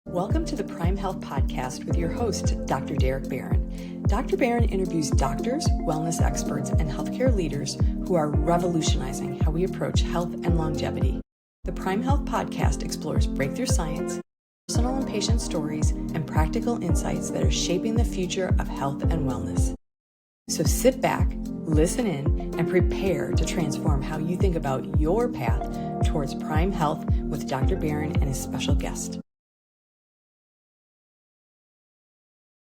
Welcome to the Prime Health Podcast with your host, Dr. Derek Barron. Dr. Barron interviews doctors, wellness experts, and healthcare leaders who are revolutionizing how we approach health and longevity. The Prime Health Podcast explores breakthrough science, personal and patient stories, and practical insights that are shaping the future of health and wellness. So sit back, listen in, and prepare to transform how you think about your path towards Prime Health with Dr. Barron and his special guest.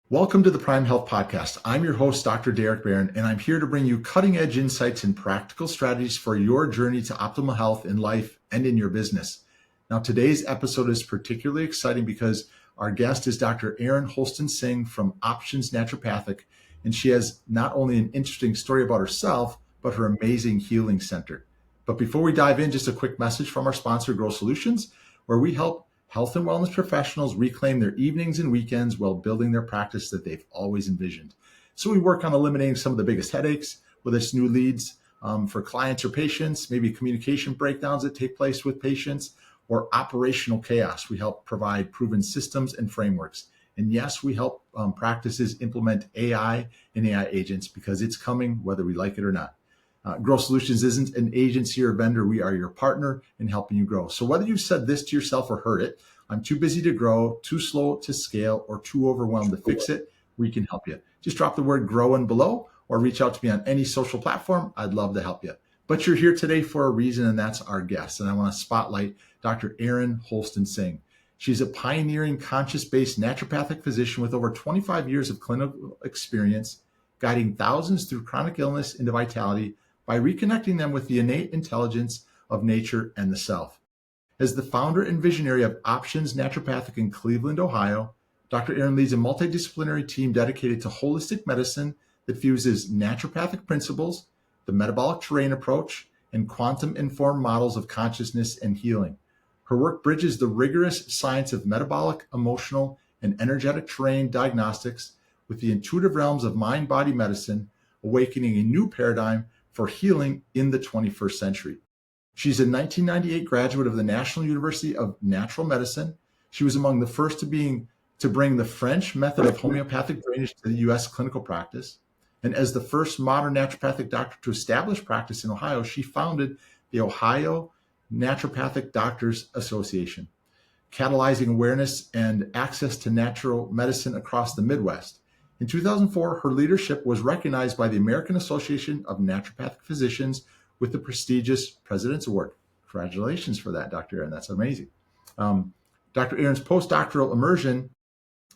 Welcome to the Prime Health Podcast. I'm your host, Dr. Derek Barron, and I'm here to bring you cutting-edge insights and practical strategies for your journey to optimal health in life and in your business. Now, today's episode is particularly exciting because our guest is Dr. Erin Holston Singh from Options Naturopathic, and she has not only an interesting story about herself, but her amazing healing center. But before we dive in, just a quick message from our sponsor, Grow Solutions, where we help health and wellness professionals reclaim their evenings and weekends while building their practice that they've always envisioned. So we work on eliminating some of the biggest headaches, whether it's new leads for clients or patients, maybe communication breakdowns that take place with patients, or operational chaos. We help provide proven systems and frameworks. And yes, we help practices implement AI and AI agents because it's coming whether we like it or not. Grow Solutions isn't an agency or vendor. We are your partner in helping you grow. So whether you've said this to yourself or heard it, I'm too busy to grow, too slow to scale, or too overwhelmed to fix it, we can help you. Just drop the word grow in below or reach out to me on any social platform. I'd love to help you. But you're here today for a reason, and that's our guest. And I want to spotlight Dr. Erin Holston Singh. She's a pioneering conscious-based naturopathic physician with over 25 years of clinical experience, guiding thousands through chronic illness into vitality by reconnecting them with the innate intelligence of nature and the self. As the founder and visionary of Options Naturopathic in Cleveland, Ohio, Dr. Erin leads a multidisciplinary team dedicated to holistic medicine that fuses naturopathic principles, the metabolic terrain approach, and quantum-informed models of consciousness and healing. Her work bridges the rigorous science of metabolic, emotional, and energetic terrain diagnostics with the intuitive realms of mind-body medicine, awakening a new paradigm for healing in the 21st century. She's a 1998 graduate of the National University of Natural Medicine. She was among the first to bring the French method of homeopathic drainage to the U.S. clinical practice. And as the first modern naturopathic doctor to establish practice in Ohio, she founded the Ohio Naturopathic Doctors Association, catalyzing awareness and access to natural medicine across the Midwest. In 2004, her leadership was recognized by the American Association of Naturopathic Physicians with the prestigious President's Award. Congratulations for that, Dr. Erin. That's amazing. Dr. Erin's postdoctoral immersion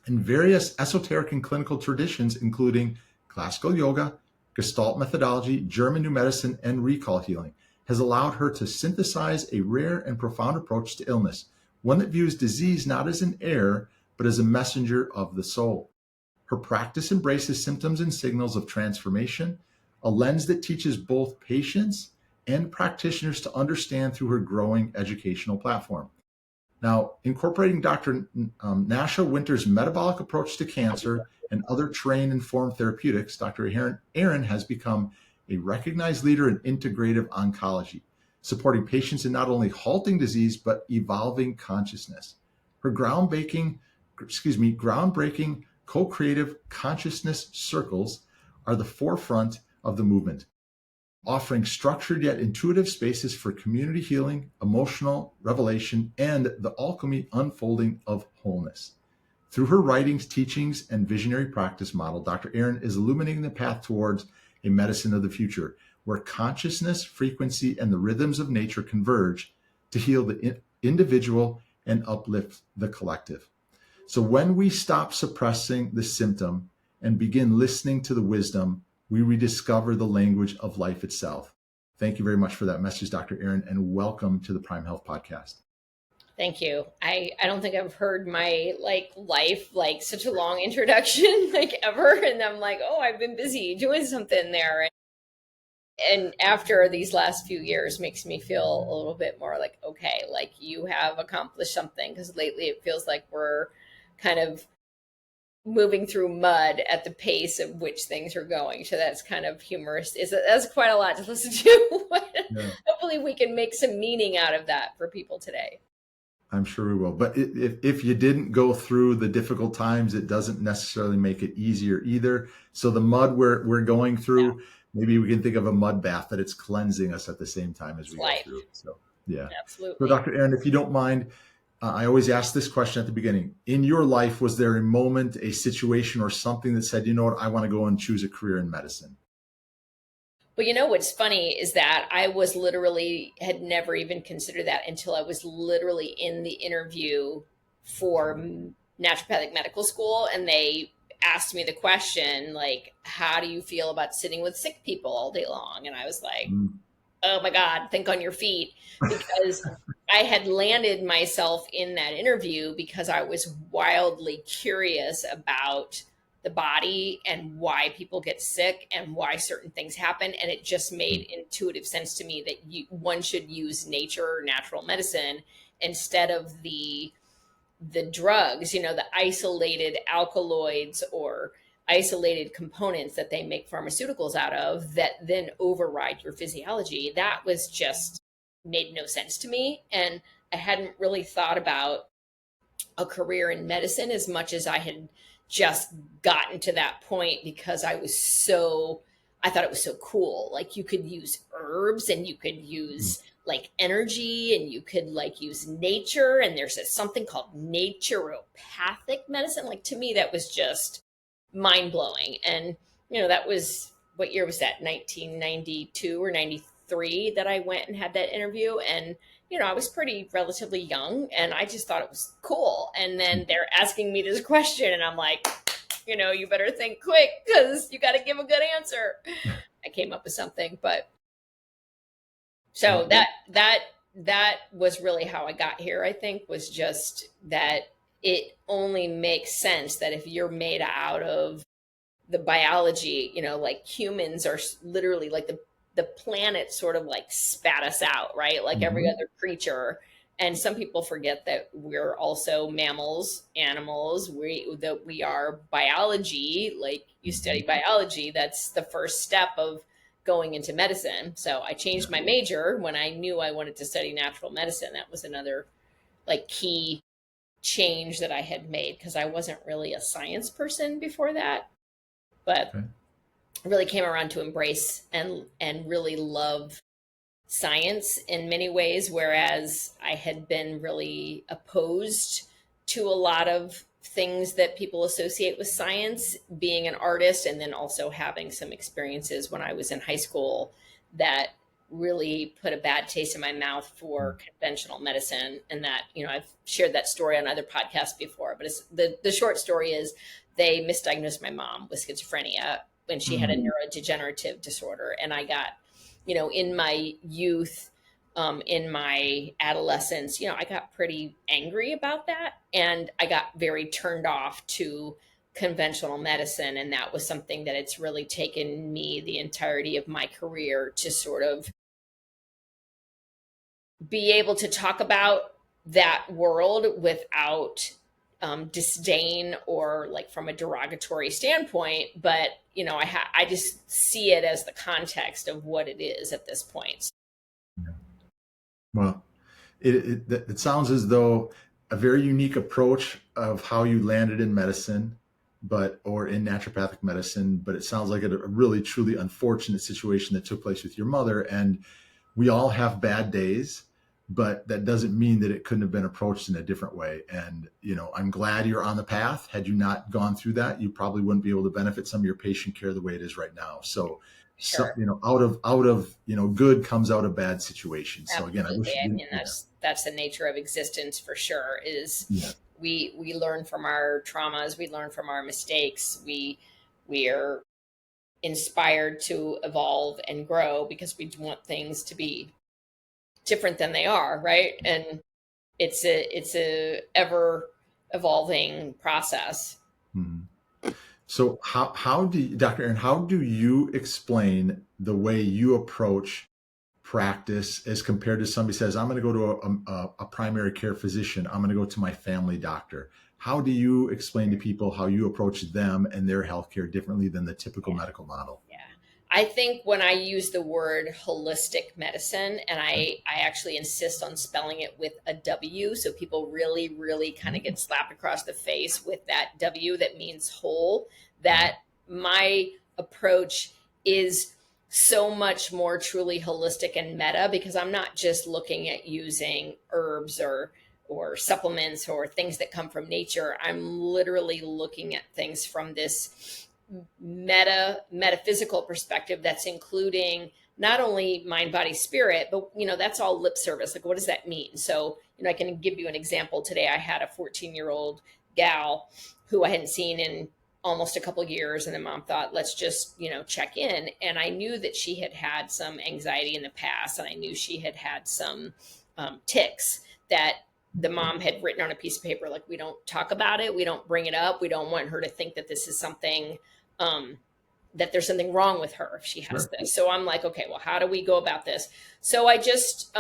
in various esoteric and clinical traditions, including classical yoga, Gestalt methodology, German new medicine, and recall healing, has allowed her to synthesize a rare and profound approach to illness, one that views disease not as an error, but as a messenger of the soul. Her practice embraces symptoms and signals of transformation, a lens that teaches both patients and practitioners to understand through her growing educational platform. Now, incorporating Dr. Nasha Winter's metabolic approach to cancer and other terrain-informed therapeutics, Dr. Erin has become a recognized leader in integrative oncology, supporting patients in not only halting disease, but evolving consciousness. Her groundbreaking co-creative consciousness circles are the forefront of the movement, offering structured yet intuitive spaces for community healing, emotional revelation, and the alchemy unfolding of wholeness. Through her writings, teachings, and visionary practice model, Dr. Erin is illuminating the path towards a medicine of the future, where consciousness, frequency, and the rhythms of nature converge to heal the individual and uplift the collective. So when we stop suppressing the symptom and begin listening to the wisdom, we rediscover the language of life itself. Thank you very much for that message, Dr. Erin, and welcome to the Prime Health Podcast. Thank you. I don't think I've heard my life such a long introduction ever. And I'm like, oh, I've been busy doing something there. And after these last few years makes me feel a little bit more like, okay, you have accomplished something, because lately it feels like we're kind of moving through mud at the pace of which things are going. So that's kind of humorous. That's quite a lot to listen to. Yeah. Hopefully we can make some meaning out of that for people today. I'm sure we will. But if you didn't go through the difficult times, it doesn't necessarily make it easier either. So the mud we're going Yeah, through, maybe we can think of a mud bath that it's cleansing us at the same time as it's we go life. through. So yeah. So Absolutely. Dr. Erin, if you don't mind, I always ask this question at the beginning. In your life, was there a moment, a situation, or something that said, you know what, I want to go and choose a career in medicine? But you know what's funny is that I was literally had never even considered that until I was literally in the interview for naturopathic medical school, and they asked me the question like, how do you feel about sitting with sick people all day long? And I was like, Mm. oh my God, think on your feet. Because I had landed myself in that interview because I was wildly curious about the body and why people get sick and why certain things happen. And it just made intuitive sense to me that one should use nature or natural medicine instead of the drugs, the isolated alkaloids or isolated components that they make pharmaceuticals out of that then override your physiology. That was just made no sense to me. And I hadn't really thought about a career in medicine as much as I had just gotten to that point because I thought it was so cool. Like you could use herbs and you could use like energy and you could like use nature. And there's something called naturopathic medicine. Like to me, that was just mind blowing. And, that was, what year was that? 1992 or 93 that I went and had that interview. And I was pretty relatively young and I just thought it was cool. And then they're asking me this question and I'm like, you better think quick because you got to give a good answer. I came up with something, but so Well, that was really how I got here, I think, was just that it only makes sense that if you're made out of the biology, like humans are literally like the planet sort of like spat us out, right? Like every mhm. other creature. And some people forget that we're also mammals, animals, that we are biology. Like you study Mhm. biology, that's the first step of going into medicine. So I changed Yeah. my major when I knew I wanted to study natural medicine. That was another like key change that I had made because I wasn't really a science person before that. But Okay. really came around to embrace and really love science in many ways, whereas I had been really opposed to a lot of things that people associate with science, being an artist, and then also having some experiences when I was in high school that really put a bad taste in my mouth for conventional medicine. And that, I've shared that story on other podcasts before, but the short story is they misdiagnosed my mom with schizophrenia when she had a Mm. neurodegenerative disorder. And I got, in my youth, in my adolescence, I got pretty angry about that. And I got very turned off to conventional medicine. And that was something that it's really taken me the entirety of my career to sort of be able to talk about that world without disdain or like from a derogatory standpoint. But, I just see it as the context of what it is at this point. Well, it sounds as though a very unique approach of how you landed in medicine, or in naturopathic medicine, but it sounds like a really truly unfortunate situation that took place with your mother. And we all have bad days, but that doesn't mean that it couldn't have been approached in a different way. And, I'm glad you're on the path. Had you not gone through that, you probably wouldn't be able to benefit some of your patient care the way it is right now. So, Sure. out of good comes out of bad situations. So again, I Absolutely. wish you I didn't. mean, Yeah. that's the nature of existence for sure. Is Yeah. we learn from our traumas, we learn from our mistakes, we are inspired to evolve and grow because we want things to be different than they are, right? And it's a ever evolving process. Mhm. So how do you, Dr. Aaron, how do you explain the way you approach practice as compared to somebody says, I'm going to go to a primary care physician, I'm going to go to my family doctor? How do you explain to people how you approach them and their healthcare differently than the typical Yeah. medical model? Yeah. I think when I use the word holistic medicine, and I actually insist on spelling it with a W, so people really, really kind of get slapped across the face with that W that means whole, that my approach is so much more truly holistic and meta, because I'm not just looking at using herbs or supplements or things that come from nature. I'm literally looking at things from this metaphysical perspective that's including not only mind, body, spirit, but that's all lip service. Like, what does that mean? So I can give you an example. Today I had a 14-year-old gal who I hadn't seen in almost a couple of years, and the mom thought, let's just check in. And I knew that she had had some anxiety in the past, and I knew she had had some tics that the mom had written on a piece of paper, like, we don't talk about it, we don't bring it up, we don't want her to think that this is something that there's something wrong with her if she has this. So I'm like, okay, well, how do we go about this? So I just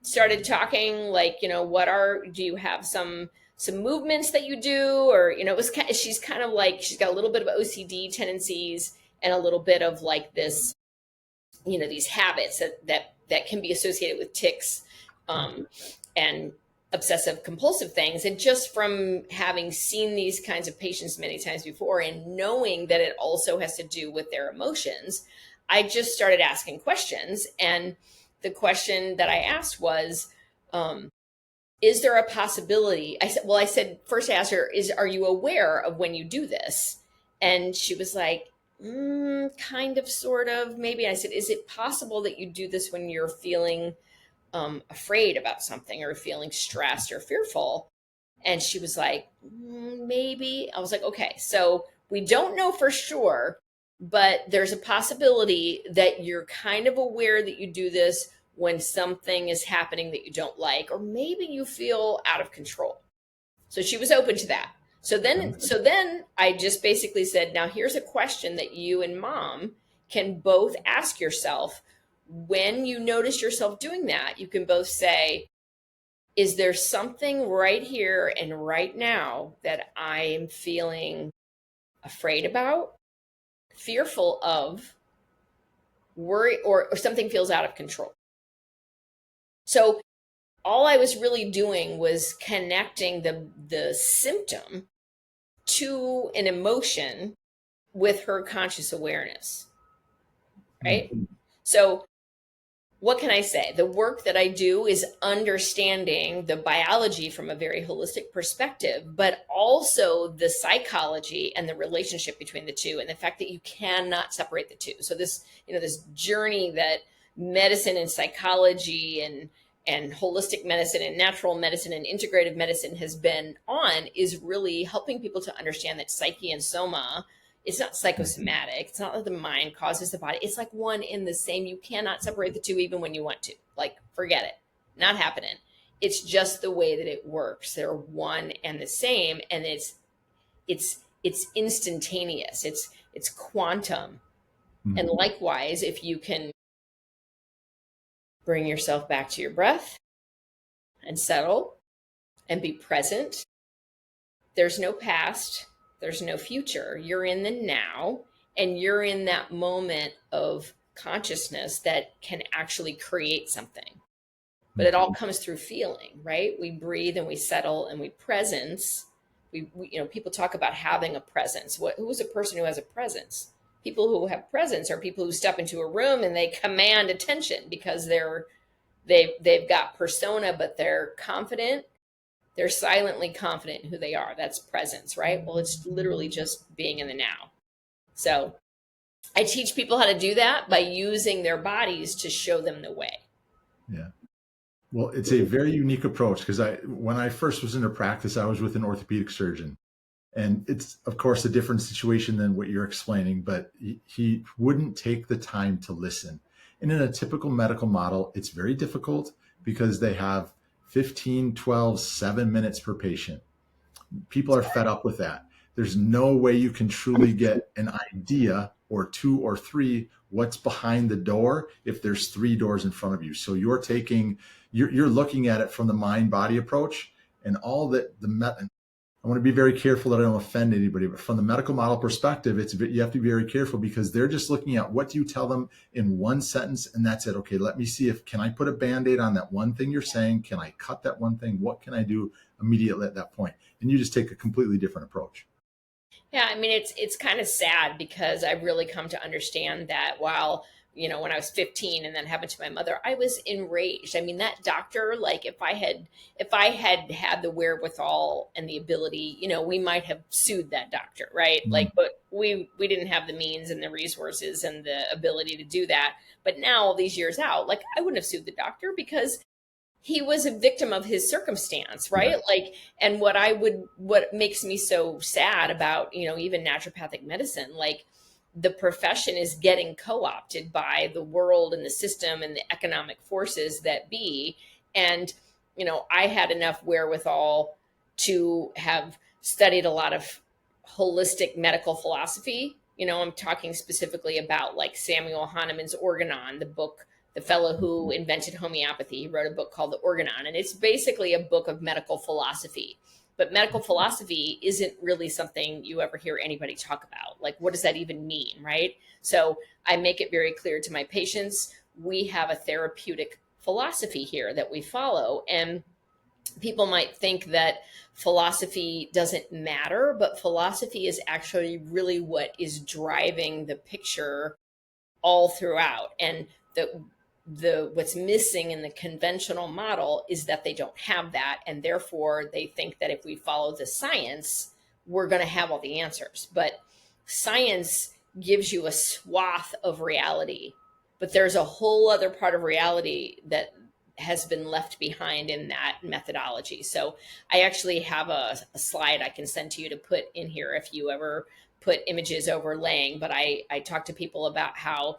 started talking, like, do you have some movements that you do? Or, it was she's kind of like, she's got a little bit of OCD tendencies and a little bit of like this, these habits that can be associated with tics and obsessive compulsive things. And just from having seen these kinds of patients many times before and knowing that it also has to do with their emotions, I just started asking questions. And the question that I asked was, is there a possibility? I said, first I asked her, are you aware of when you do this? And she was like, kind of, sort of, maybe. I said, is it possible that you do this when you're feeling afraid about something or feeling stressed or fearful? And she was like, maybe. I was like, okay, so we don't know for sure, but there's a possibility that you're kind of aware that you do this when something is happening that you don't like, or maybe you feel out of control. So she was open to that. So then I just basically said, now here's a question that you and mom can both ask yourself. When you notice yourself doing that, you can both say, is there something right here and right now that I am feeling afraid about, fearful of, worry, or something feels out of control? So all I was really doing was connecting the symptom to an emotion with her conscious awareness, right? Mm-hmm. So what can I say? The work that I do is understanding the biology from a very holistic perspective, but also the psychology and the relationship between the two, and the fact that you cannot separate the two. So this, this journey that medicine and psychology and holistic medicine and natural medicine and integrative medicine has been on is really helping people to understand that psyche and soma, it's not psychosomatic. It's not that the mind causes the body. It's like one in the same. You cannot separate the two even when you want to. Like, forget it. Not happening. It's just the way that it works. They're one and the same, and it's instantaneous. It's quantum. Mm-hmm. And likewise, if you can bring yourself back to your breath and settle and be present, there's no past. There's no future. You're in the now, and you're in that moment of consciousness that can actually create something. But it all comes through feeling, right? We breathe and we settle and we presence. We people talk about having a presence. Who is a person who has a presence? People who have presence are people who step into a room and they command attention because they've got persona, but they're confident. They're silently confident in who they are. That's presence, right? Well, it's literally just being in the now. So I teach people how to do that by using their bodies to show them the way. Yeah. Well, it's a very unique approach, because when I first was into practice, I was with an orthopedic surgeon. And it's, of course, a different situation than what you're explaining, but he wouldn't take the time to listen. And in a typical medical model, it's very difficult because they have 15, 12, 7 minutes per patient. People are fed up with that. There's no way you can truly get an idea, or 2 or 3, what's behind the door if there's 3 doors in front of you. So you're looking at it from the mind-body approach, and all that I want to be very careful that I don't offend anybody, but from the medical model perspective, you have to be very careful because they're just looking at what do you tell them in one sentence, and that's it. Okay, let me see can I put a Band-Aid on that one thing you're saying? Can I cut that one thing? What can I do immediately at that point? And you just take a completely different approach. Yeah, I mean, it's kind of sad because I've really come to understand that while, when I was 15 and then happened to my mother, I was enraged. I mean, that doctor, like if I had had the wherewithal and the ability, we might have sued that doctor, right? Mm. Like, but we didn't have the means and the resources and the ability to do that. But now, all these years out, like I wouldn't have sued the doctor because he was a victim of his circumstance, right? Yeah. Like, and what makes me so sad about, even naturopathic medicine, like the profession is getting co-opted by the world and the system and the economic forces that be. And, I had enough wherewithal to have studied a lot of holistic medical philosophy. I'm talking specifically about like Samuel Hahnemann's Organon, the book, the fellow who invented homeopathy. He wrote a book called The Organon, and it's basically a book of medical philosophy. But medical philosophy isn't really something you ever hear anybody talk about. Like, what does that even mean, right? So I make it very clear to my patients, we have a therapeutic philosophy here that we follow. And people might think that philosophy doesn't matter, but philosophy is actually really what is driving the picture all throughout. And the what's missing in the conventional model is that they don't have that, and therefore they think that if we follow the science, we're going to have all the answers. But science gives you a swath of reality, but there's a whole other part of reality that has been left behind in that methodology. So I actually have a slide I can send to you to put in here if you ever put images overlaying. But I talk to people about how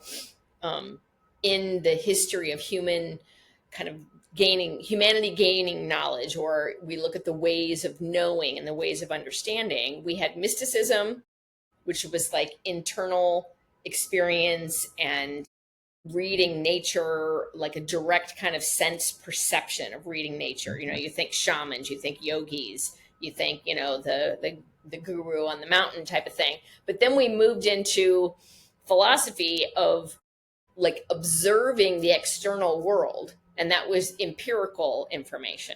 in the history of humanity gaining knowledge, or we look at the ways of knowing and the ways of understanding, we had mysticism, which was like internal experience and reading nature, like a direct kind of sense perception of reading nature. You think shamans, you think yogis, you think, the guru on the mountain type of thing. But then we moved into philosophy of like observing the external world, and that was empirical information.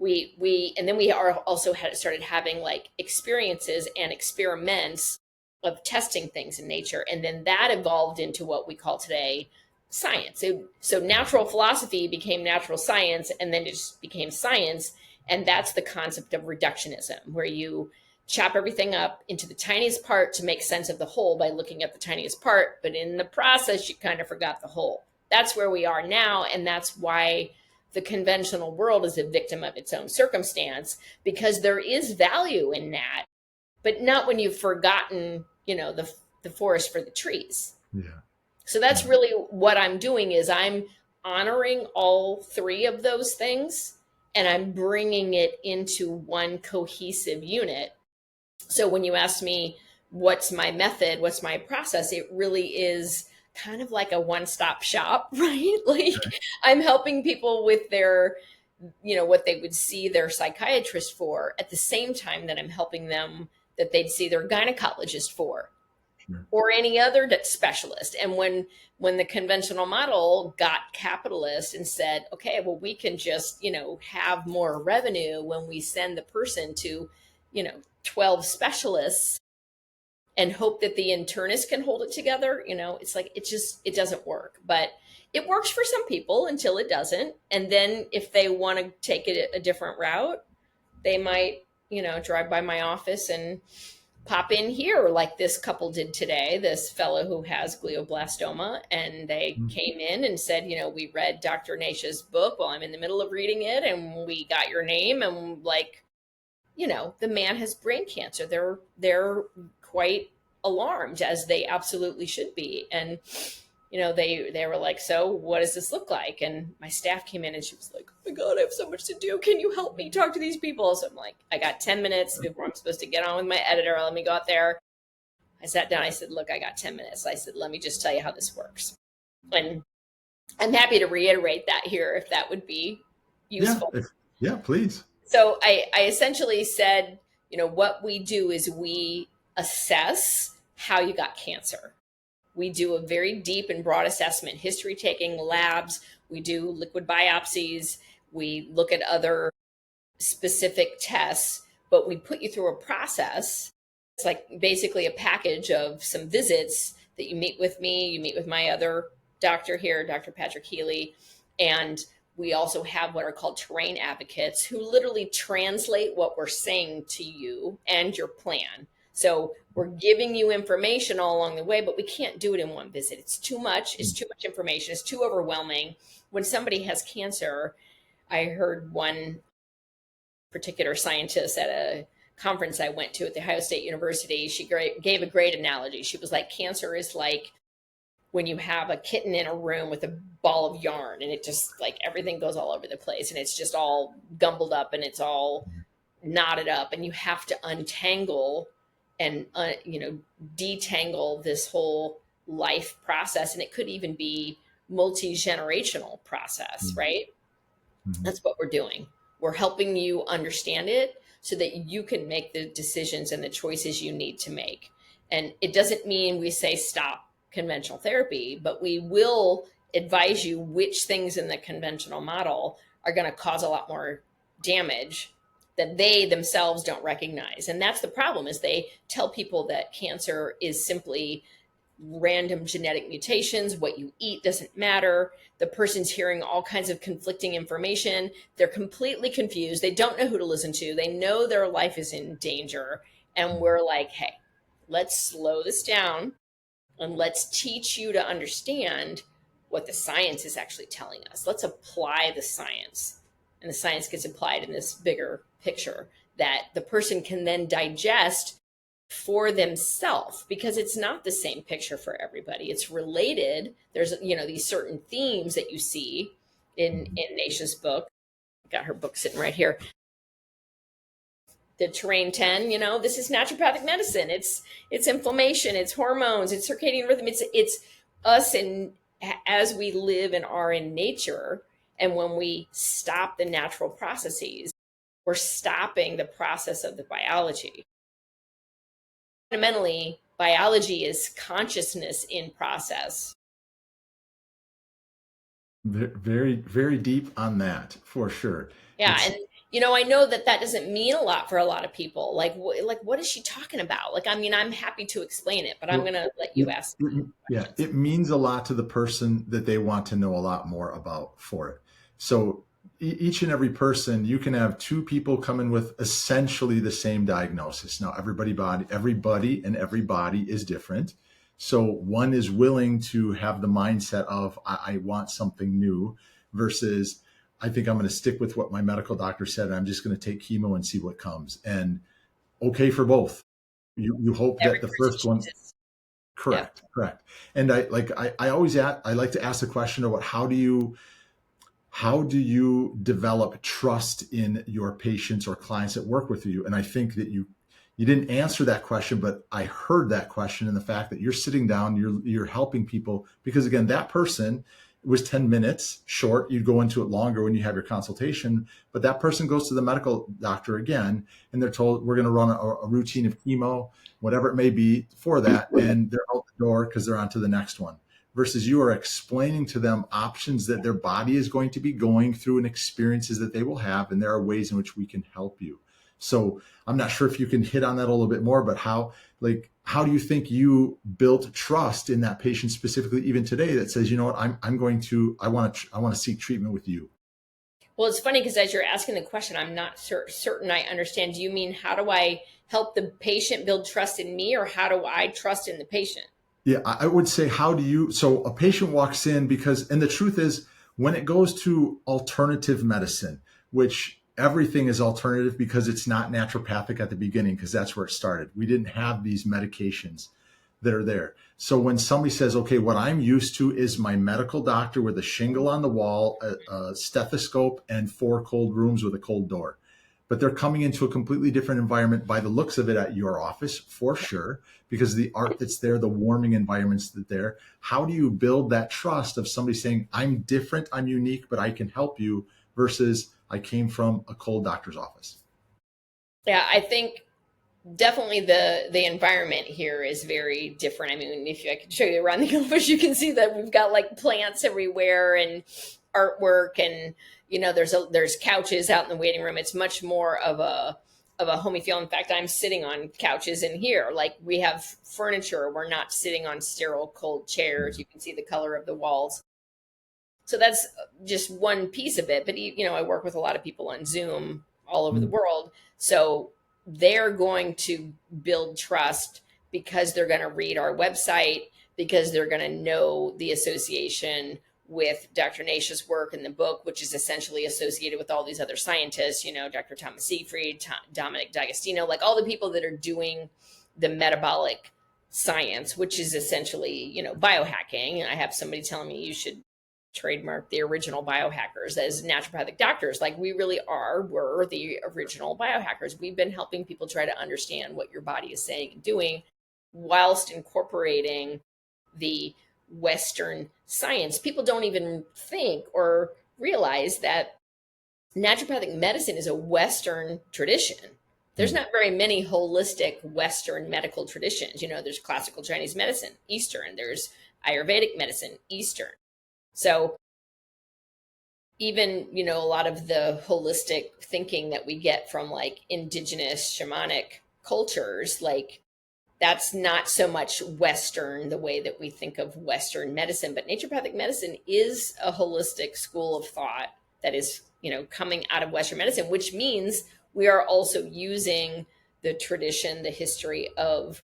And then we are also started having like experiences and experiments of testing things in nature, and then that evolved into what we call today science. So natural philosophy became natural science, and then it just became science. And that's the concept of reductionism, where you chop everything up into the tiniest part to make sense of the whole by looking at the tiniest part. But in the process, you kind of forgot the whole. That's where we are now. And that's why the conventional world is a victim of its own circumstance, because there is value in that, but not when you've forgotten, the forest for the trees. Yeah. So that's really what I'm doing, is I'm honoring all three of those things, and I'm bringing it into one cohesive unit. So when you ask me, what's my method, what's my process, it really is kind of like a one-stop shop, right? Like I'm helping people with their, what they would see their psychiatrist for, at the same time that I'm helping them that they'd see their gynecologist for, or any other specialist. And when the conventional model got capitalist and said, okay, well, we can just, have more revenue when we send the person to, 12 specialists and hope that the internist can hold it together, it's like, it doesn't work. But it works for some people until it doesn't. And then if they want to take it a different route, they might, drive by my office and pop in here like this couple did today, this fellow who has glioblastoma. And they came in and said, we read Dr. Nasha's book while I'm in the middle of reading it, and we got your name, and like, the man has brain cancer. They're quite alarmed, as they absolutely should be. And, they were like, so what does this look like? And my staff came in and she was like, oh my God, I have so much to do. Can you help me talk to these people? So I'm like, I got 10 minutes before I'm supposed to get on with my editor. Let me go out there. I sat down. I said, look, I got 10 minutes. I said, let me just tell you how this works. And I'm happy to reiterate that here if that would be useful. Yeah, please. So I essentially said, What we do is we assess how you got cancer. We do a very deep and broad assessment, history taking, labs, we do liquid biopsies, we look at other specific tests, but we put you through a process. It's like basically a package of some visits that you meet with me, you meet with my other doctor here, Dr. Patrick Healy, and we also have what are called terrain advocates who literally translate what we're saying to you and your plan. So we're giving you information all along the way, but we can't do it in one visit. It's too much. It's too much information. It's too overwhelming. When somebody has cancer, I heard one particular scientist at a conference I went to at The Ohio State University. She gave a great analogy. She was like, cancer is like when you have a kitten in a room with a ball of yarn and it just like everything goes all over the place and it's just all gumbled up and it's all knotted up and you have to untangle and detangle this whole life process, and it could even be multi-generational process, right? That's what we're doing. We're helping you understand it so that you can make the decisions and the choices you need to make. And it doesn't mean we say stop conventional therapy, but we will advise you which things in the conventional model are going to cause a lot more damage that they themselves don't recognize. And that's the problem, is they tell people that cancer is simply random genetic mutations. What you eat doesn't matter. The person's hearing all kinds of conflicting information. They're completely confused. They don't know who to listen to. They know their life is in danger. And we're like, hey, let's slow this down and let's teach you to understand what the science is actually telling us. Let's apply the science. And the science gets applied in this bigger picture that the person can then digest for themselves, because it's not the same picture for everybody. It's related. There's, these certain themes that you see in Naisha's book. Got her book sitting right here. The Terrain 10, this is naturopathic medicine. It's inflammation, it's hormones, it's circadian rhythm. It's us and as we live and are in nature. And when we stop the natural processes, we're stopping the process of the biology. Fundamentally, biology is consciousness in process. Very, very deep on that, for sure. Yeah. And, I know that doesn't mean a lot for a lot of people. Like, what is she talking about? Like, I'm happy to explain it, but I'm going to let you ask. Yeah, it means a lot to the person that they want to know a lot more about for it. So each and every person, you can have two people come in with essentially the same diagnosis. Now, everybody and every body is different. So one is willing to have the mindset of, I want something new, versus I think I'm going to stick with what my medical doctor said. And I'm just going to take chemo and see what comes. And okay for both. You hope that the first one. Correct. Yeah. Correct. And I like to ask the question about how do you develop trust in your patients or clients that work with you? And I think that you didn't answer that question, but I heard that question in the fact that you're sitting down, you're helping people, because again, that person was 10 minutes short. You'd go into it longer when you have your consultation, but that person goes to the medical doctor again, and they're told, we're going to run a routine of chemo, whatever it may be for that. And they're out the door because they're on to the next one. Versus you are explaining to them options that their body is going to be going through and experiences that they will have. And there are ways in which we can help you. So I'm not sure if you can hit on that a little bit more, but how do you think you built trust in that patient specifically, even today, that says, you know what, I want to seek treatment with you? Well, it's funny because as you're asking the question, I'm not certain I understand. Do you mean, how do I help the patient build trust in me, or how do I trust in the patient? Yeah, I would say, so a patient walks in and the truth is, when it goes to alternative medicine, which everything is alternative because it's not naturopathic at the beginning, because that's where it started. We didn't have these medications that are there. So when somebody says, okay, what I'm used to is my medical doctor with a shingle on the wall, a stethoscope, and 4 cold rooms with a cold door. But they're coming into a completely different environment by the looks of it at your office, for sure, because the art that's there, the warming environments that there. How do you build that trust of somebody saying, I'm different, I'm unique, but I can help you, versus I came from a cold doctor's office? Yeah, I think definitely the environment here is very different. I mean, if I could show you around the office, you can see that we've got like plants everywhere and artwork, and there's couches out in the waiting room. It's much more of a homey feel. In fact, I'm sitting on couches in here. Like, we have furniture. We're not sitting on sterile cold chairs. You can see the color of the walls. So that's just one piece of it. But I work with a lot of people on Zoom all over the world. So they're going to build trust because they're going to read our website, because they're going to know the association with Dr. Nasha's work in the book, which is essentially associated with all these other scientists, Dr. Thomas Seyfried, Dominic D'Agostino, like all the people that are doing the metabolic science, which is essentially, biohacking. And I have somebody telling me you should trademark the original biohackers as naturopathic doctors. Like, we really we're the original biohackers. We've been helping people try to understand what your body is saying and doing whilst incorporating the Western science. People don't even think or realize that naturopathic medicine is a Western tradition. There's not very many holistic Western medical traditions. There's classical Chinese medicine, Eastern. There's Ayurvedic medicine, Eastern. So even, a lot of the holistic thinking that we get from like indigenous shamanic cultures, like that's not so much Western, the way that we think of Western medicine. But naturopathic medicine is a holistic school of thought that is, coming out of Western medicine, which means we are also using the tradition, the history of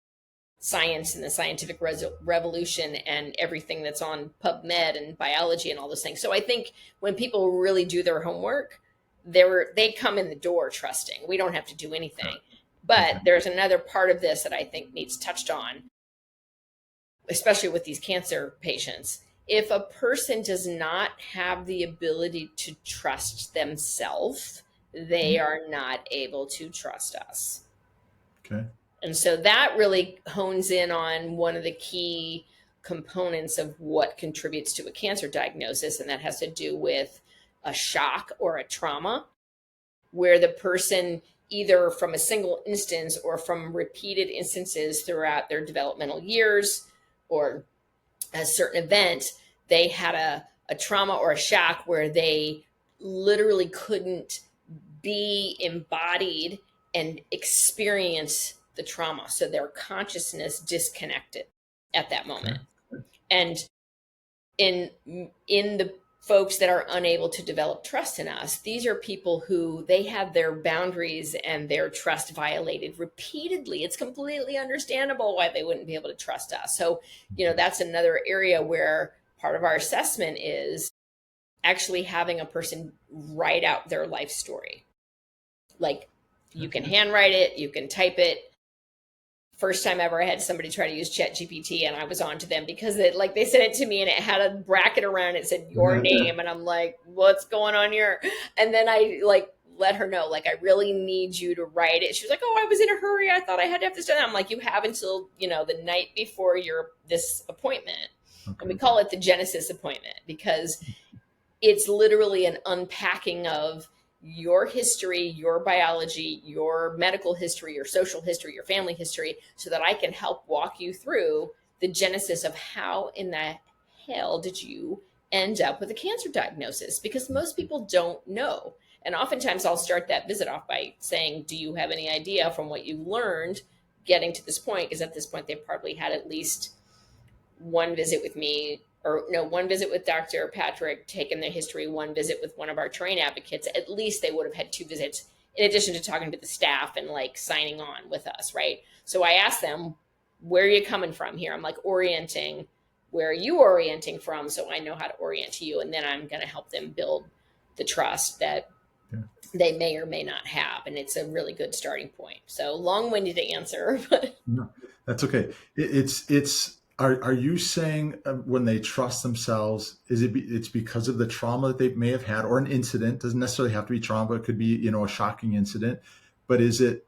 science and the scientific revolution and everything that's on PubMed and biology and all those things. So I think when people really do their homework, they come in the door trusting. We don't have to do anything. But there's another part of this that I think needs touched on, especially with these cancer patients. If a person does not have the ability to trust themselves, they are not able to trust us. Okay. And so that really hones in on one of the key components of what contributes to a cancer diagnosis, and that has to do with a shock or a trauma, where the person, either from a single instance or from repeated instances throughout their developmental years or a certain event, they had a trauma or a shock where they literally couldn't be embodied and experience the trauma. So their consciousness disconnected at that moment. Okay. And in the folks that are unable to develop trust in us, these are people who they have their boundaries and their trust violated repeatedly. It's completely understandable why they wouldn't be able to trust us. So, that's another area where part of our assessment is actually having a person write out their life story. Like, you can handwrite it, you can type it. First time ever I had somebody try to use ChatGPT, and I was on to them because they sent it to me and it had a bracket around it, said your name. And I'm like, what's going on here? And then I let her know, I really need you to write it. She was like, oh, I was in a hurry. I thought I had to have this done. I'm like, you have until, the night before this appointment. Okay. And we call it the Genesis appointment because it's literally an unpacking of your history, your biology, your medical history, your social history, your family history, so that I can help walk you through the genesis of how in the hell did you end up with a cancer diagnosis? Because most people don't know. And oftentimes I'll start that visit off by saying, do you have any idea from what you learned getting to this point? Because at this point, they've probably had at least one visit with me, or no, one visit with Dr. Patrick, taken their history, one visit with one of our train advocates. At least they would have had 2 visits in addition to talking to the staff and signing on with us, right? So I asked them, where are you coming from here? I'm orienting, where are you orienting from? So I know how to orient to you. And then I'm going to help them build the trust that they may or may not have. And it's a really good starting point. So long-winded to answer, but no, that's okay. Are you saying when they trust themselves, it's because of the trauma that they may have had, or an incident? Doesn't necessarily have to be trauma. It could be, a shocking incident. But is it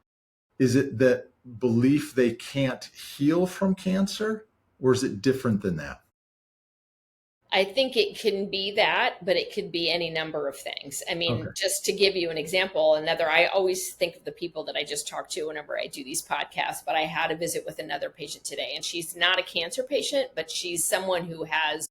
that belief they can't heal from cancer, or is it different than that? I think it can be that, but it could be any number of things. I mean, Okay. just to give you an example, I always think of the people that I just talked to whenever I do these podcasts, but I had a visit with another patient today, and she's not a cancer patient, but she's someone who has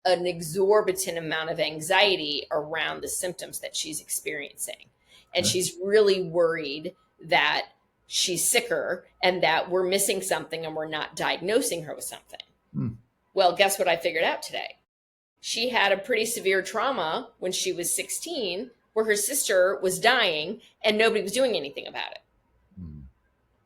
an exorbitant amount of anxiety around the symptoms that she's experiencing. And Okay. she's really worried that she's sicker and that we're missing something and we're not diagnosing her with something. Hmm. Well, guess what I figured out today? She had a pretty severe trauma when she was 16 where her sister was dying and nobody was doing anything about it. Hmm.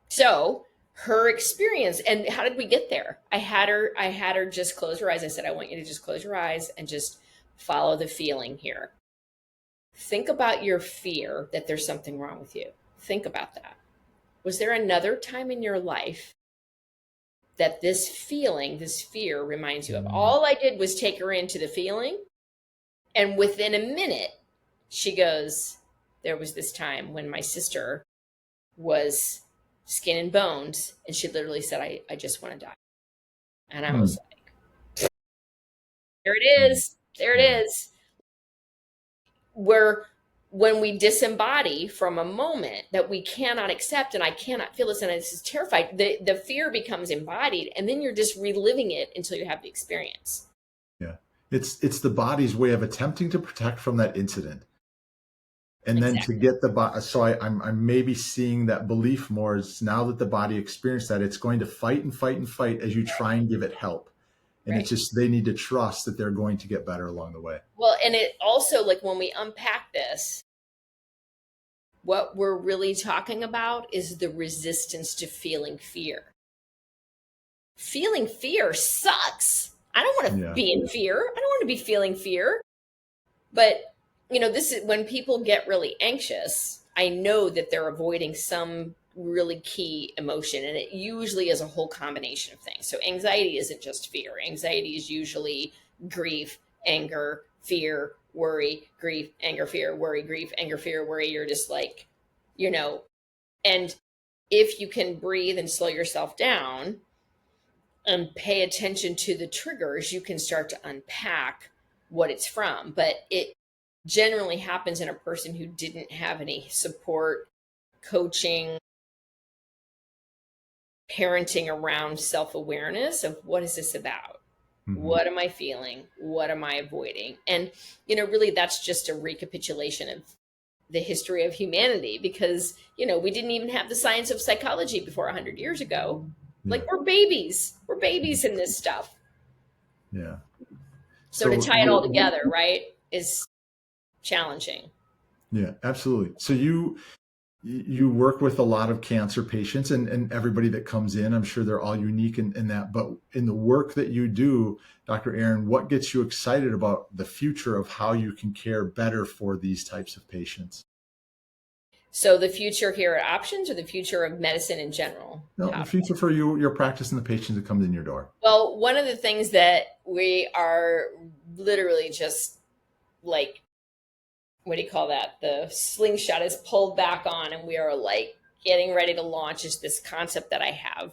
So her experience, and how did we get there? I had her just close her eyes. I said, I want you to just close your eyes and just follow the feeling here. Think about your fear that there's something wrong with you. Think about that. Was there another time in your life that this feeling, this fear reminds you of? All I did was take her into the feeling. And within a minute, she goes, there was this time when my sister was skin and bones. And she literally said, I just want to die. And I was like, there it is. There it is. Where when we disembody from a moment that we cannot accept and I cannot feel this and this is terrified, the fear becomes embodied and then you're just reliving it until you have the experience. Yeah. It's the body's way of attempting to protect from that incident. And then to get the body, so I'm maybe seeing that belief more is now that the body experienced that, it's going to fight and fight and fight as you try and give it help. And it's just, they need to trust that they're going to get better along the way. Well, and it also, like when we unpack this, what we're really talking about is the resistance to feeling fear. Feeling fear sucks. I don't want to be in fear. I don't want to be feeling fear. But, this is when people get really anxious, I know that they're avoiding some really key emotion. And it usually is a whole combination of things. So anxiety isn't just fear. Anxiety is usually grief, anger, fear, worry, grief, anger, fear, worry, grief, anger, fear, worry. You're just like, and if you can breathe and slow yourself down and pay attention to the triggers, you can start to unpack what it's from. But it generally happens in a person who didn't have any support, coaching, parenting around self-awareness of what is this about? Mm-hmm. What am I feeling? What am I avoiding? And, really that's just a recapitulation of the history of humanity because, we didn't even have the science of psychology before 100 years ago. Yeah. Like we're babies in this stuff. Yeah. So to tie it all together, right, is challenging. Yeah, absolutely. So you work with a lot of cancer patients and everybody that comes in, I'm sure they're all unique in that, but in the work that you do, Dr. Erin, what gets you excited about the future of how you can care better for these types of patients? So the future here at Options or the future of medicine in general? No, the future for you, your practice and the patients that come in your door. Well, one of the things that we are literally just like, what do you call that? The slingshot is pulled back on and we are like getting ready to launch is this concept that I have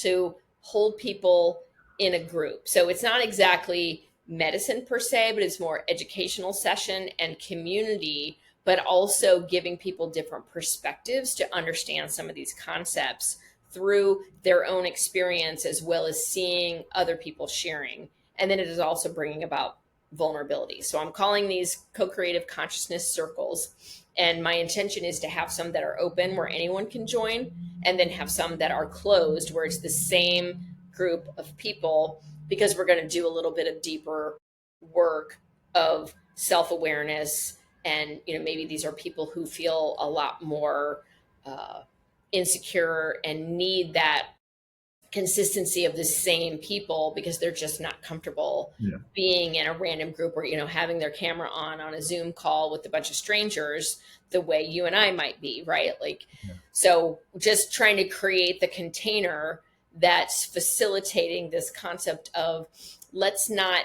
to hold people in a group. So it's not exactly medicine per se, but it's more educational session and community, but also giving people different perspectives to understand some of these concepts through their own experience, as well as seeing other people sharing. And then it is also bringing about vulnerability. So I'm calling these co-creative consciousness circles. And my intention is to have some that are open where anyone can join, and then have some that are closed where it's the same group of people, because we're going to do a little bit of deeper work of self-awareness. And, maybe these are people who feel a lot more insecure and need that consistency of the same people because they're just not comfortable being in a random group or, having their camera on a Zoom call with a bunch of strangers the way you and I might be, right? So just trying to create the container that's facilitating this concept of let's not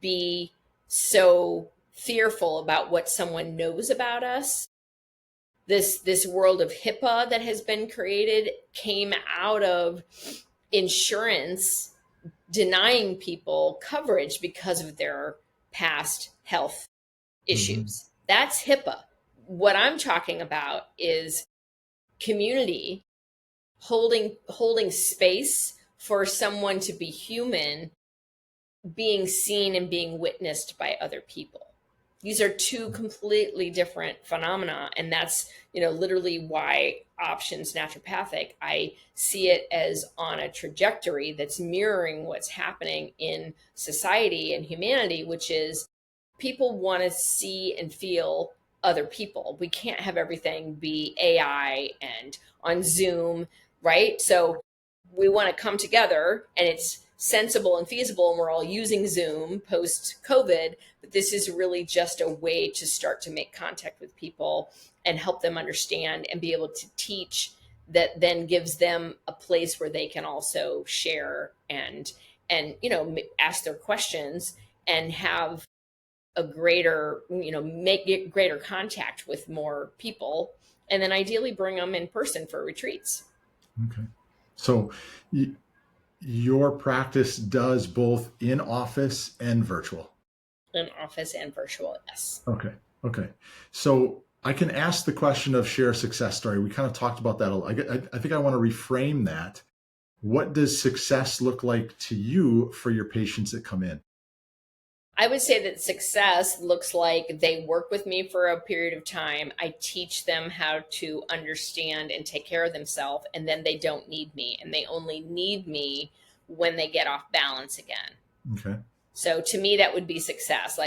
be so fearful about what someone knows about us. This world of HIPAA that has been created came out of insurance denying people coverage because of their past health issues. That's HIPAA. What I'm talking about is community holding space for someone to be human, being seen and being witnessed by other people. These are two completely different phenomena. And that's, literally why Options Naturopathic, I see it as on a trajectory that's mirroring what's happening in society and humanity, which is people want to see and feel other people. We can't have everything be AI and on Zoom, right? So we want to come together, and it's sensible and feasible, and we're all using Zoom post COVID, but this is really just a way to start to make contact with people and help them understand and be able to teach, that then gives them a place where they can also share and ask their questions and have a greater, make greater contact with more people, and then ideally bring them in person for retreats. Okay. So your practice does both in office and virtual? In office and virtual, yes. Okay. So I can ask the question of share a success story. We kind of talked about that. I think I want to reframe that. What does success look like to you for your patients that come in? I would say that success looks like they work with me for a period of time. I teach them how to understand and take care of themselves, and then they don't need me, and they only need me when they get off balance again. Okay. So to me, that would be success.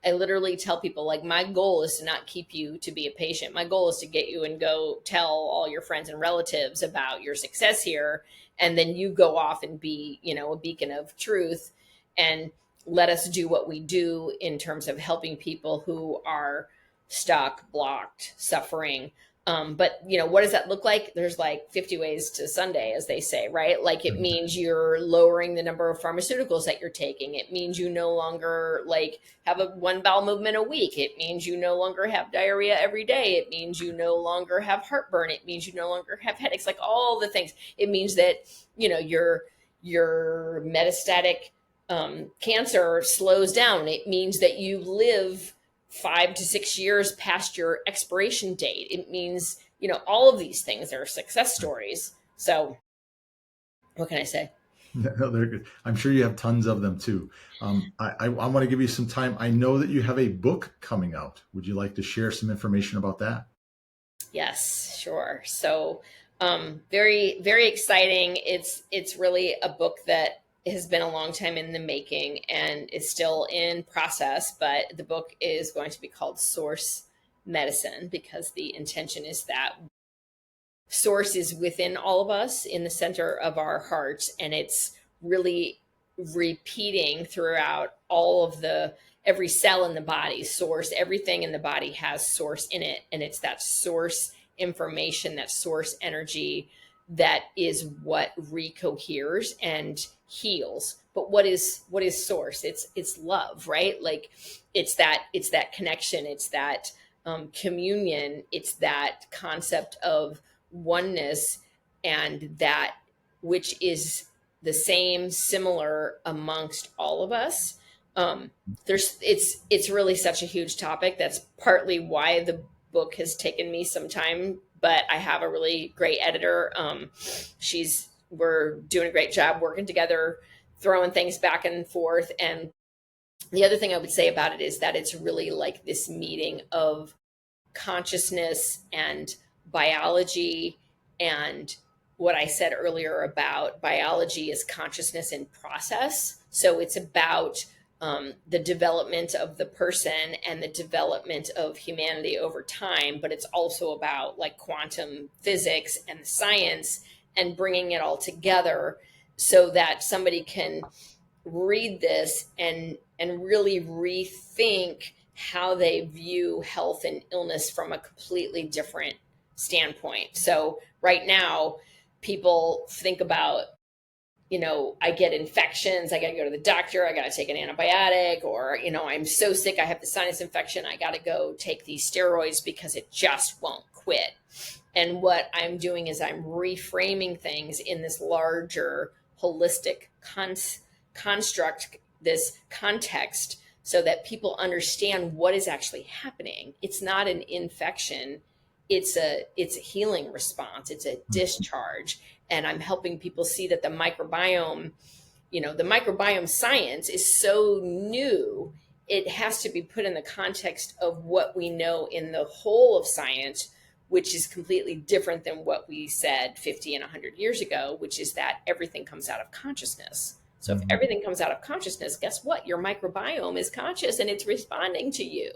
I literally tell people, my goal is to not keep you to be a patient. My goal is to get you and go tell all your friends and relatives about your success here. And then you go off and be, a beacon of truth, and let us do what we do in terms of helping people who are stuck, blocked, suffering. But what does that look like? There's 50 ways to Sunday, as they say, right? It means you're lowering the number of pharmaceuticals that you're taking. It means you no longer have a 1 bowel movement a week. It means you no longer have diarrhea every day. It means you no longer have heartburn. It means you no longer have headaches, all the things. It means that, your metastatic cancer slows down. It means that you live 5 to 6 years past your expiration date. It means, all of these things are success stories. So what can I say? No, they're good. I'm sure you have tons of them too. I want to give you some time. I know that you have a book coming out. Would you like to share some information about that? Yes, sure. So very, very exciting. It's really a book that has been a long time in the making and is still in process, but the book is going to be called Source Medicine, because the intention is that source is within all of us, in the center of our hearts, and it's really repeating throughout every cell in the body. Source, everything in the body has source in it, and it's that source information, that source energy, that is what recoheres and heals. But what is source? It's love, right? It's that connection, it's that communion, it's that concept of oneness, and that which is the same, similar amongst all of us. It's really such a huge topic. That's partly why the book has taken me some time, but I have a really great editor. We're doing a great job working together, throwing things back and forth. And the other thing I would say about it is that it's really like this meeting of consciousness and biology, and what I said earlier about biology is consciousness in process. So it's about the development of the person and the development of humanity over time, but it's also about quantum physics and science, and bringing it all together so that somebody can read this and really rethink how they view health and illness from a completely different standpoint. So right now, people think about, I get infections, I got to go to the doctor, I got to take an antibiotic, or, I'm so sick, I have the sinus infection, I got to go take these steroids because it just won't quit. And what I'm doing is I'm reframing things in this larger holistic construct, this context, so that people understand what is actually happening. It's not an infection. It's a healing response. It's a discharge. And I'm helping people see that the microbiome, the microbiome science is so new. It has to be put in the context of what we know in the whole of science, which is completely different than what we said 50 and 100 years ago, which is that everything comes out of consciousness. So if everything comes out of consciousness, guess what? Your microbiome is conscious and it's responding to you.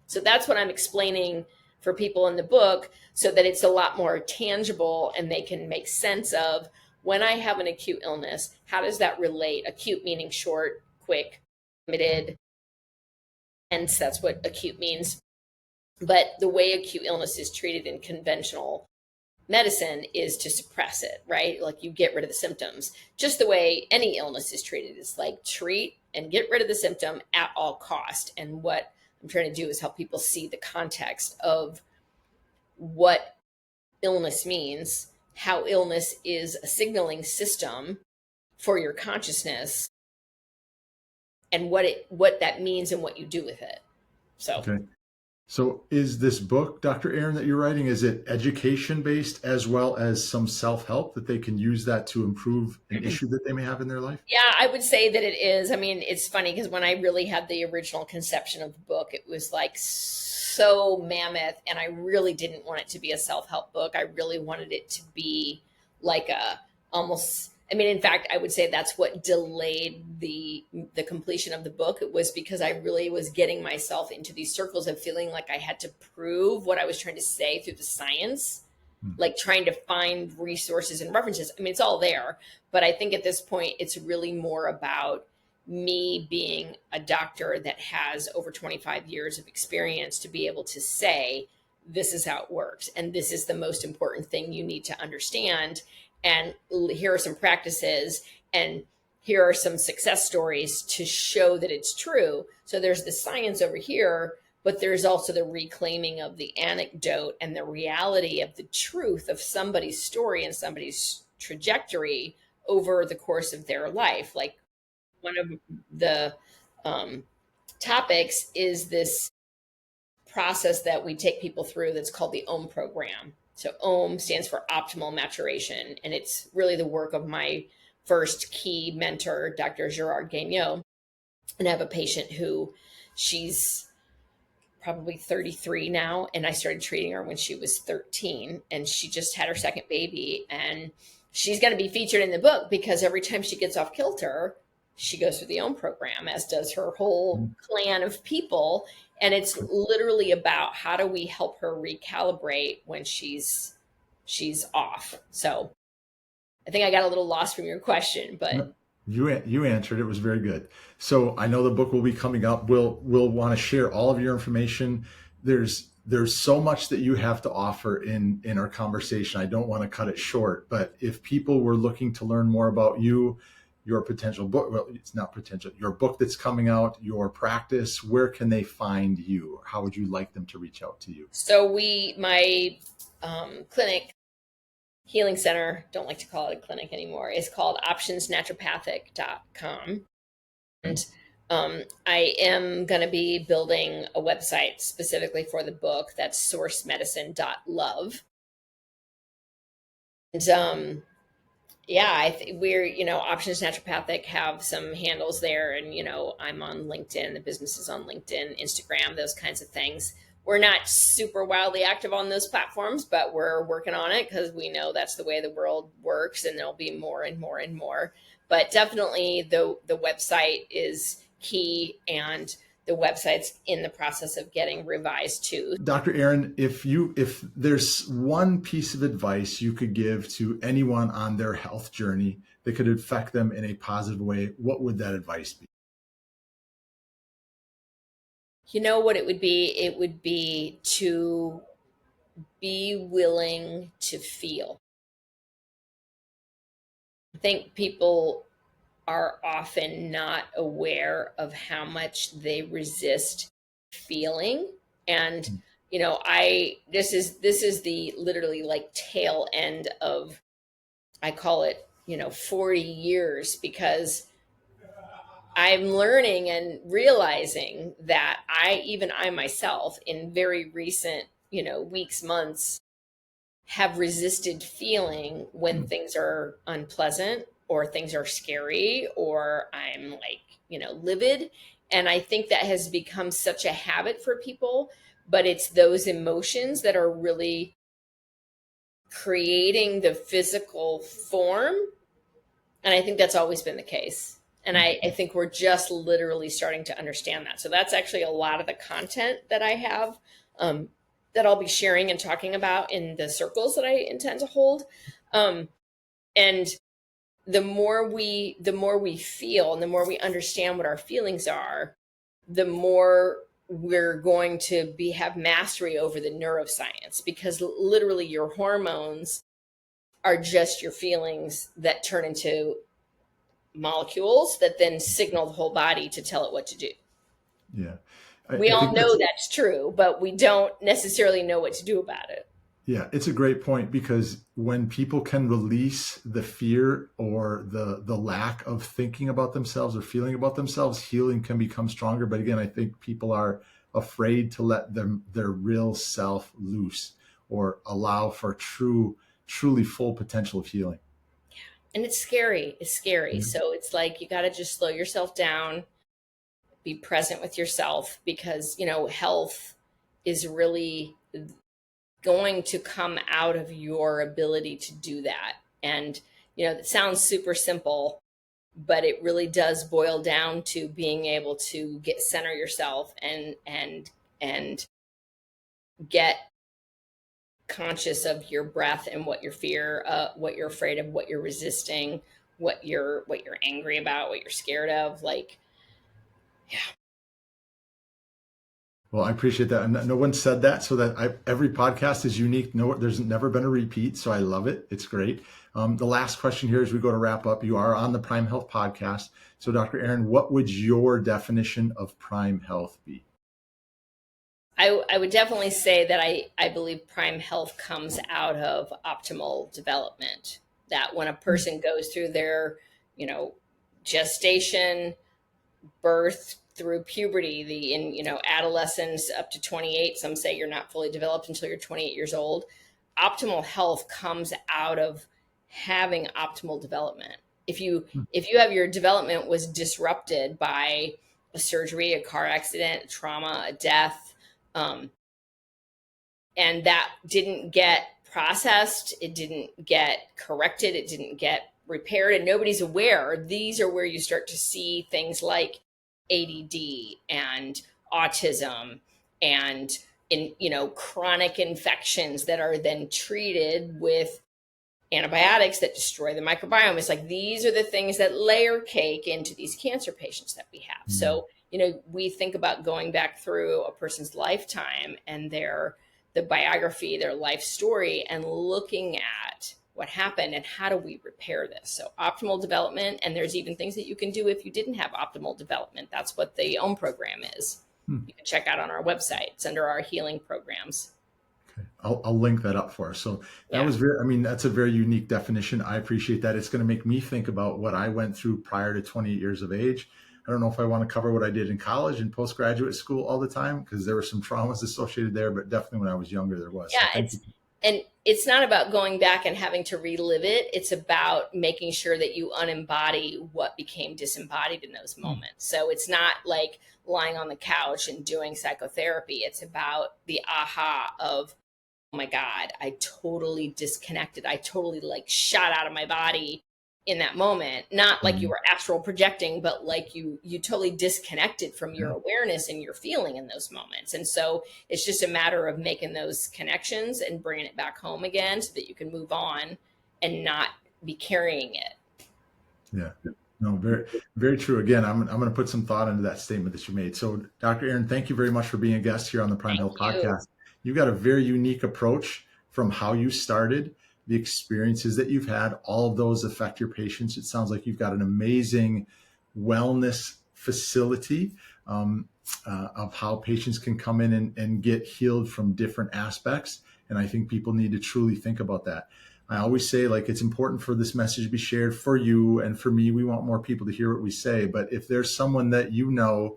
So that's what I'm explaining for people in the book, so that it's a lot more tangible and they can make sense of, when I have an acute illness, how does that relate? Acute meaning short, quick, limited. Hence, that's what acute means. But the way acute illness is treated in conventional medicine is to suppress it, right? Like, you get rid of the symptoms. Just the way any illness is treated is like, treat and get rid of the symptom at all cost. And what I'm trying to do is help people see the context of what illness means, how illness is a signaling system for your consciousness, and what that means and what you do with it. So Okay. So is this book, Dr. Erin, that you're writing, is it education based as well as some self-help that they can use that to improve an issue that they may have in their life? yeah, I would say that it is. I mean, it's funny because when I really had the original conception of the book, it was like so mammoth, and I really didn't want it to be a self-help book. I really wanted it to be like in fact, I would say that's what delayed the completion of the book. It was because I really was getting myself into these circles of feeling like I had to prove what I was trying to say through the science, like trying to find resources and references. I mean, it's all there, but I think at this point, it's really more about me being a doctor that has over 25 years of experience to be able to say, this is how it works. And this is the most important thing you need to understand. And here are some practices, and here are some success stories to show that it's true. So there's the science over here, but there's also the reclaiming of the anecdote and the reality of the truth of somebody's story and somebody's trajectory over the course of their life. Like, one of the topics is this process that we take people through that's called the OM program. So OM stands for optimal maturation, and it's really the work of my first key mentor, Dr. Gerard Gagnon. And I have a patient who, she's probably 33 now, and I started treating her when she was 13, and she just had her second baby, and she's going to be featured in the book because every time she gets off kilter, she goes through the OM program, as does her whole clan of people. And it's literally about, how do we help her recalibrate when she's off? So I think I got a little lost from your question, but You answered. It was very good. So I know the book will be coming up. We'll want to share all of your information. There's so much that you have to offer in our conversation. I don't want to cut it short, but if people were looking to learn more about you, your potential book, well, it's not potential, your book that's coming out, your practice, where can they find you? How would you like them to reach out to you? So my clinic, healing center, don't like to call it a clinic anymore, is called optionsnaturopathic.com. And I am going to be building a website specifically for the book. That's sourcemedicine.love. And we're, Options Naturopathic have some handles there, and, I'm on LinkedIn, the business is on LinkedIn, Instagram, those kinds of things. We're not super wildly active on those platforms, but we're working on it because we know that's the way the world works, and there'll be more and more and more. But definitely the website is key, and the website's in the process of getting revised too. Dr. Erin, if there's one piece of advice you could give to anyone on their health journey that could affect them in a positive way, what would that advice be? You know what it would be? It would be to be willing to feel. I think people are often not aware of how much they resist feeling. And, this is the literally like tail end of, I call it 40 years, because I'm learning and realizing that I myself, in very recent, weeks, months, have resisted feeling when things are unpleasant or things are scary or I'm like, livid. And I think that has become such a habit for people, but it's those emotions that are really creating the physical form. And I think that's always been the case. And I think we're just literally starting to understand that. So that's actually a lot of the content that I have, that I'll be sharing and talking about in the circles that I intend to hold. And the more we feel and the more we understand what our feelings are, the more we're going to have mastery over the neuroscience, because literally your hormones are just your feelings that turn into molecules that then signal the whole body to tell it what to do. Yeah. We I all think know that's true, but we don't necessarily know what to do about it. Yeah, it's a great point, because when people can release the fear or the lack of thinking about themselves or feeling about themselves, healing can become stronger. But again, I think people are afraid to let their real self loose or allow for truly full potential of healing. And it's scary. It's scary. Yeah. So it's like you got to just slow yourself down, be present with yourself, because, health is really going to come out of your ability to do that. And, it sounds super simple, but it really does boil down to being able to center yourself and get conscious of your breath and what your fear, what you're afraid of, what you're resisting, what you're angry about, what you're scared of. Like, yeah. Well, I appreciate that. And no one said that, so that every podcast is unique. No, there's never been a repeat, so I love it. It's great. The last question here as we go to wrap up, you are on the Prime Health podcast. So Dr. Erin, what would your definition of Prime Health be? I would definitely say that I believe Prime Health comes out of optimal development. That when a person goes through their, gestation, birth, through puberty, adolescence up to 28, some say you're not fully developed until you're 28 years old. Optimal health comes out of having optimal development. If you have your development was disrupted by a surgery, a car accident, a trauma, a death, and that didn't get processed, it didn't get corrected, it didn't get repaired, and nobody's aware, these are where you start to see things like ADD and autism and chronic infections that are then treated with antibiotics that destroy the microbiome. It's like these are the things that layer cake into these cancer patients that we have. Mm-hmm. So, we think about going back through a person's lifetime and the biography, their life story, and looking at what happened and how do we repair this. So optimal development, and there's even things that you can do if you didn't have optimal development. That's what the OWN program is. You can check out on our website. It's under our healing programs. Okay. I'll link that up for us. So that was that's a very unique definition. I appreciate that. It's going to make me think about what I went through prior to 28 years of age. I don't know if I want to cover what I did in college and postgraduate school all the time, because there were some traumas associated there, but definitely when I was younger, there was. Yeah, and it's not about going back and having to relive it. It's about making sure that you unembody what became disembodied in those moments. So it's not like lying on the couch and doing psychotherapy. It's about the aha of, oh my God, I totally disconnected. I totally shot out of my body in that moment. Not like you were astral projecting, but like you totally disconnected from your awareness and your feeling in those moments. And so it's just a matter of making those connections and bringing it back home again so that you can move on and not be carrying it. Yeah. No, very, very true. Again, I'm going to put some thought into that statement that you made. So Dr. Erin, thank you very much for being a guest here on the Prime Health Podcast. You've got a very unique approach from how you started, the experiences that you've had, all of those affect your patients. It sounds like you've got an amazing wellness facility of how patients can come in and get healed from different aspects. And I think people need to truly think about that. I always say, like, it's important for this message to be shared for you and for me. We want more people to hear what we say. But if there's someone that you know,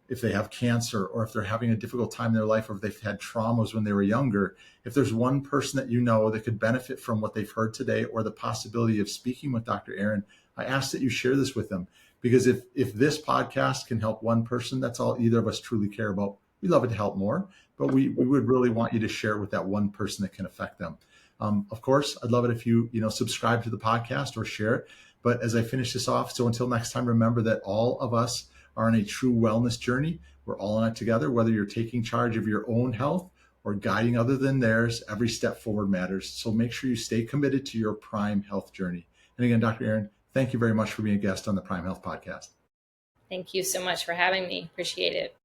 if they have cancer or if they're having a difficult time in their life or if they've had traumas when they were younger, if there's one person that you know that could benefit from what they've heard today or the possibility of speaking with Dr. Erin, I ask that you share this with them. Because if this podcast can help one person, that's all either of us truly care about. We love it to help more, but we would really want you to share it with that one person that can affect them. Of course, I'd love it if you subscribe to the podcast or share it. But as I finish this off, so until next time, remember that all of us are on a true wellness journey. We're all on it together, whether you're taking charge of your own health or guiding other than theirs. Every step forward matters. So make sure you stay committed to your Prime Health journey. And again, Dr. Erin, thank you very much for being a guest on the Prime Health Podcast. Thank you so much for having me. Appreciate it.